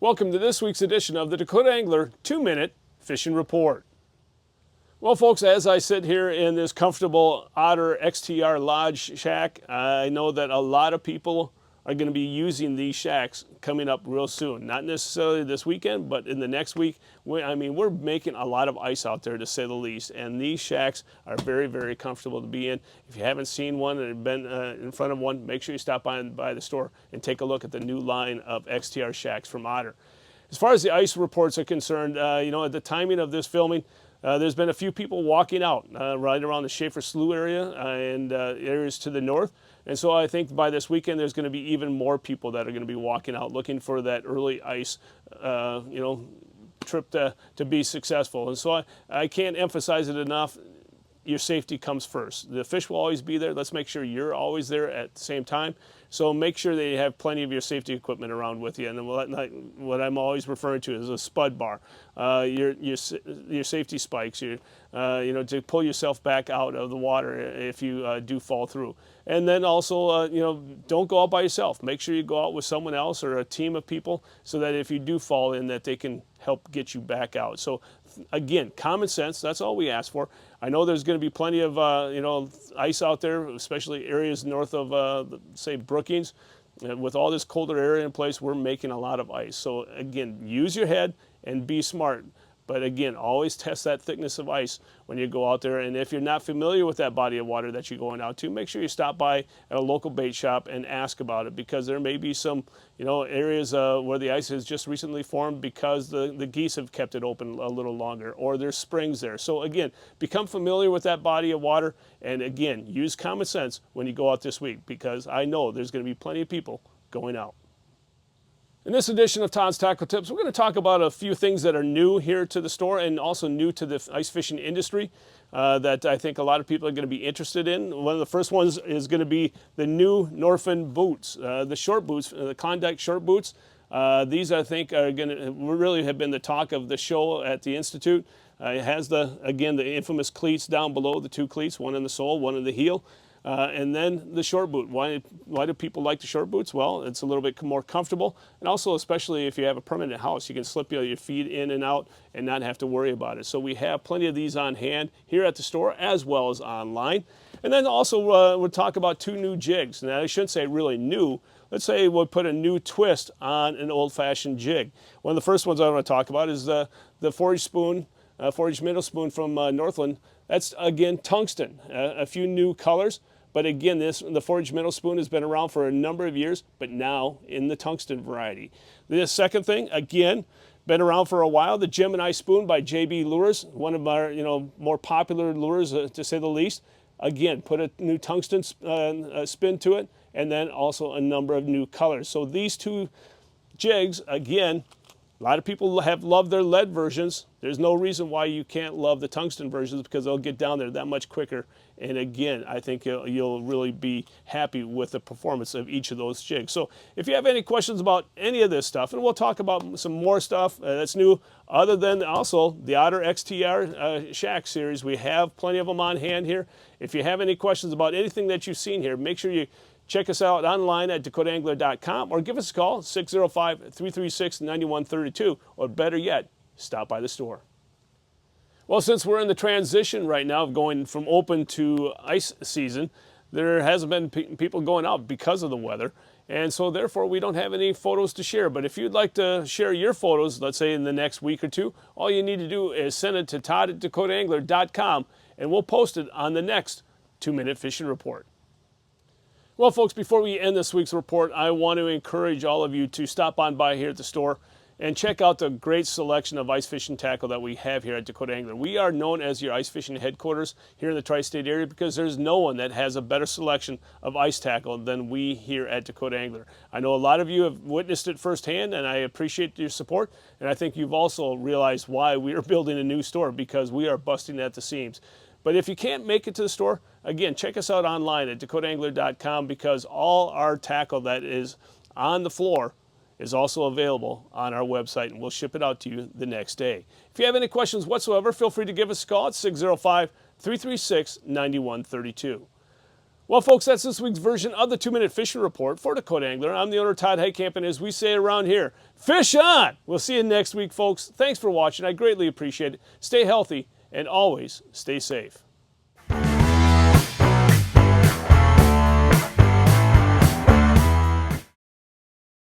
Welcome to this week's edition of the Dakota Angler 2-Minute Fishing Report. Well, folks, as I sit here in this comfortable Otter XTR Lodge shack, I know that a lot of people are going to be using these shacks coming up real soon. Not necessarily this weekend, but in the next week. We're making a lot of ice out there, to say the least, and these shacks are very, very comfortable to be in. If you haven't seen one and been in front of one, make sure you stop by the store and take a look at the new line of XTR shacks from Otter. As far as the ice reports are concerned, at the timing of this filming, there's been a few people walking out right around the Schaefer Slough area and areas to the north. And so I think by this weekend, there's going to be even more people that are going to be walking out looking for that early ice, trip to be successful. And so I can't emphasize it enough. Your safety comes first. The fish will always be there. Let's make sure you're always there at the same time. So make sure that you have plenty of your safety equipment around with you. And what I'm always referring to is a spud bar, your safety spikes, to pull yourself back out of the water if you do fall through. And then also, don't go out by yourself. Make sure you go out with someone else or a team of people so that if you do fall in, that they can help get you back out. So again, common sense, that's all we ask for. I know there's going to be plenty of, ice out there, especially areas north of, say, Brookings. With all this colder area in place, we're making a lot of ice. So again, use your head and be smart. But again, always test that thickness of ice when you go out there. And if you're not familiar with that body of water that you're going out to, make sure you stop by at a local bait shop and ask about it, because there may be some, areas where the ice has just recently formed because the geese have kept it open a little longer, or there's springs there. So again, become familiar with that body of water. And again, use common sense when you go out this week, because I know there's going to be plenty of people going out. In this edition of Todd's Tackle Tips, we're going to talk about a few things that are new here to the store and also new to the ice fishing industry that I think a lot of people are going to be interested in. One of the first ones is going to be the new Norfin boots, the short boots, the Klondike short boots. These, I think, are going to really have been the talk of the show at the Institute. It has the infamous cleats down below, the two cleats, one in the sole, one in the heel. And then the short boot. Why do people like the short boots? Well, it's a little bit more comfortable, and also especially if you have a permanent house, you can slip your feet in and out and not have to worry about it. So we have plenty of these on hand here at the store as well as online. And then also we'll talk about two new jigs. Now I shouldn't say really new. Let's say we'll put a new twist on an old-fashioned jig. One of the first ones I want to talk about is the 4-inch spoon, 4-inch minnow spoon from Northland. That's again tungsten, a few new colors. But again, the 4-inch minnow spoon has been around for a number of years, but now in the tungsten variety. The second thing, again, been around for a while, the Gemini spoon by JB Lures, one of our more popular lures to say the least. Again, put a new tungsten spin to it, and then also a number of new colors. So these two jigs, again, a lot of people have loved their lead versions. There's no reason why you can't love the tungsten versions, because they'll get down there that much quicker. And again, I think you'll really be happy with the performance of each of those jigs. So if you have any questions about any of this stuff, and we'll talk about some more stuff that's new, other than also the Otter XTR Shack series, we have plenty of them on hand here. If you have any questions about anything that you've seen here, make sure you check us out online at dakotaangler.com, or give us a call, 605-336-9132, or better yet, stop by the store. Well, since we're in the transition right now of going from open to ice season, there hasn't been people going out because of the weather, and so therefore we don't have any photos to share. But if you'd like to share your photos, let's say in the next week or two, all you need to do is send it to Todd at dakotaangler.com, and we'll post it on the next 2-Minute Fishing Report. Well, folks, before we end this week's report, I want to encourage all of you to stop on by here at the store and check out the great selection of ice fishing tackle that we have here at Dakota Angler. We are known as your ice fishing headquarters here in the tri-state area, because there's no one that has a better selection of ice tackle than we here at Dakota Angler. I know a lot of you have witnessed it firsthand, and I appreciate your support, and I think you've also realized why we are building a new store, because we are busting at the seams. But if you can't make it to the store, again, check us out online at dakotaangler.com, because all our tackle that is on the floor is also available on our website, and we'll ship it out to you the next day. If you have any questions whatsoever, feel free to give us a call at 605-336-9132. Well, folks, that's this week's version of the 2-Minute Fishing Report for Dakota Angler. I'm the owner, Todd Heitkamp, and as we say around here, fish on! We'll see you next week, folks. Thanks for watching. I greatly appreciate it. Stay healthy and always stay safe.